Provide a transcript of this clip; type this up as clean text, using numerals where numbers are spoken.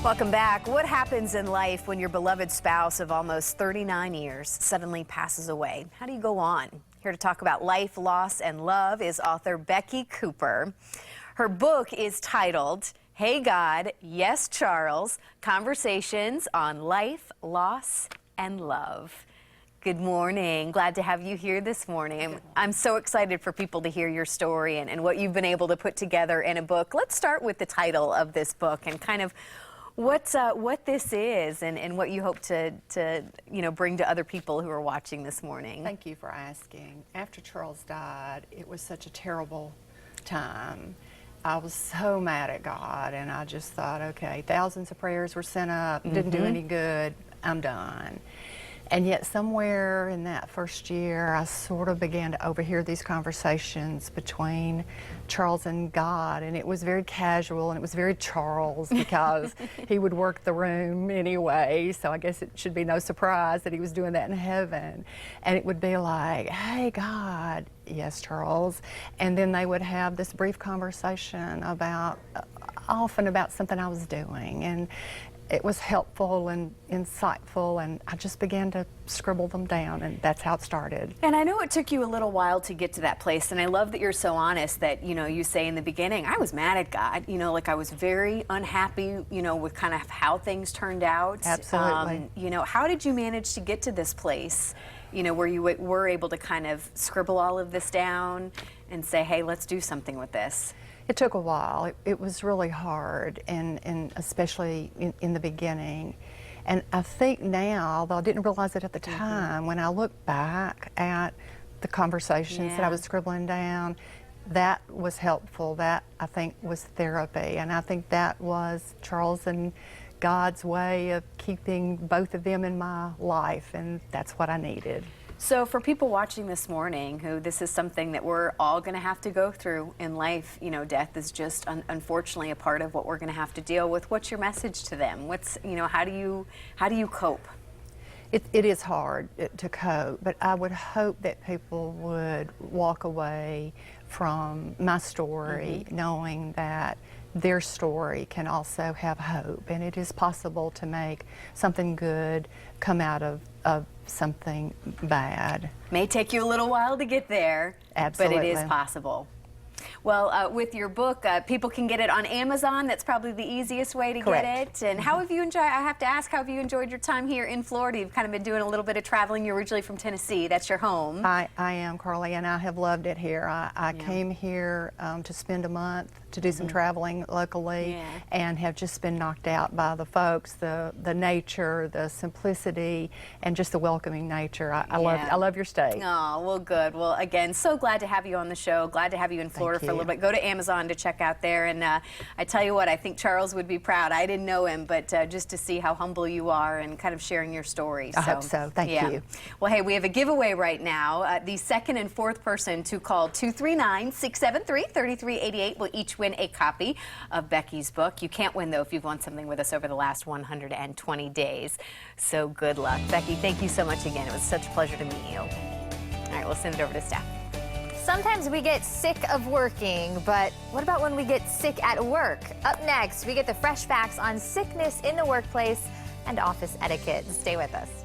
Welcome back. What happens in life when your beloved spouse of almost 39 years suddenly passes away? How do you go on? Here to talk about life, loss, and love is author Becky Cooper. Her book is titled, Hey God, Yes Charles, Conversations on Life, Loss, and Love. Good morning. Glad to have you here this morning. I'm so excited for people to hear your story and what you've been able to put together in a book. Let's start with the title of this book and kind of what this is and what you hope to bring to other people who are watching this morning. Thank you for asking. After Charles died, it was such a terrible time. I was so mad at God, and I just thought, okay, thousands of prayers were sent up, didn't do any good, I'm done. And yet somewhere in that first year, I sort of began to overhear these conversations between Charles and God, and it was very casual, and it was very Charles because he would work the room anyway, so I guess it should be no surprise that he was doing that in heaven. And it would be like, hey God, yes Charles, and then they would have this brief conversation about, often about something I was doing, and it was helpful and insightful, and I just began to scribble them down, and that's how it started. And I know it took you a little while to get to that place, and I love that you're so honest that, you say in the beginning, I was mad at God, like I was very unhappy, with kind of how things turned out. Absolutely. How did you manage to get to this place, where you were able to kind of scribble all of this down and say, hey, let's do something with this? It took a while. It was really hard, and especially in the beginning. And I think now, although I didn't realize it at the time, when I look back at the conversations that I was scribbling down, that was helpful. That, I think, was therapy. And I think that was Charles and God's way of keeping both of them in my life, and that's what I needed. So for people watching this morning, who this is something that we're all going to have to go through in life, death is just unfortunately a part of what we're going to have to deal with. What's your message to them? How do you cope? It is hard to cope, but I would hope that people would walk away from my story knowing that their story can also have hope, and it is possible to make something good come out of something bad. May take you a little while to get there, absolutely, but it is possible. Well, with your book, people can get it on Amazon. That's probably the easiest way to Correct. get it. And how have you enjoyed, I have to ask, how have you enjoyed your time here in Florida? You've kind of been doing a little bit of traveling. You're originally from Tennessee. That's your home. I am, Carly, and I have loved it here. I came here to spend a month to do some traveling locally, and have just been knocked out by the folks, the nature, the simplicity, and just the welcoming nature. I love your state. Oh, well, good. Well, again, so glad to have you on the show. Glad to have you in Florida for a little bit. Go to Amazon to check out there, and I tell you what, I think Charles would be proud. I didn't know him, but just to see how humble you are and kind of sharing your story. I hope so. Thank you. Well, hey, we have a giveaway right now. The second and fourth person to call 239-673-3388 will each win a copy of Becky's book. You can't win, though, if you've won something with us over the last 120 days. So good luck. Becky, thank you so much again. It was such a pleasure to meet you. All right, we'll send it over to staff. Sometimes we get sick of working, but what about when we get sick at work? Up next, we get the fresh facts on sickness in the workplace and office etiquette. Stay with us.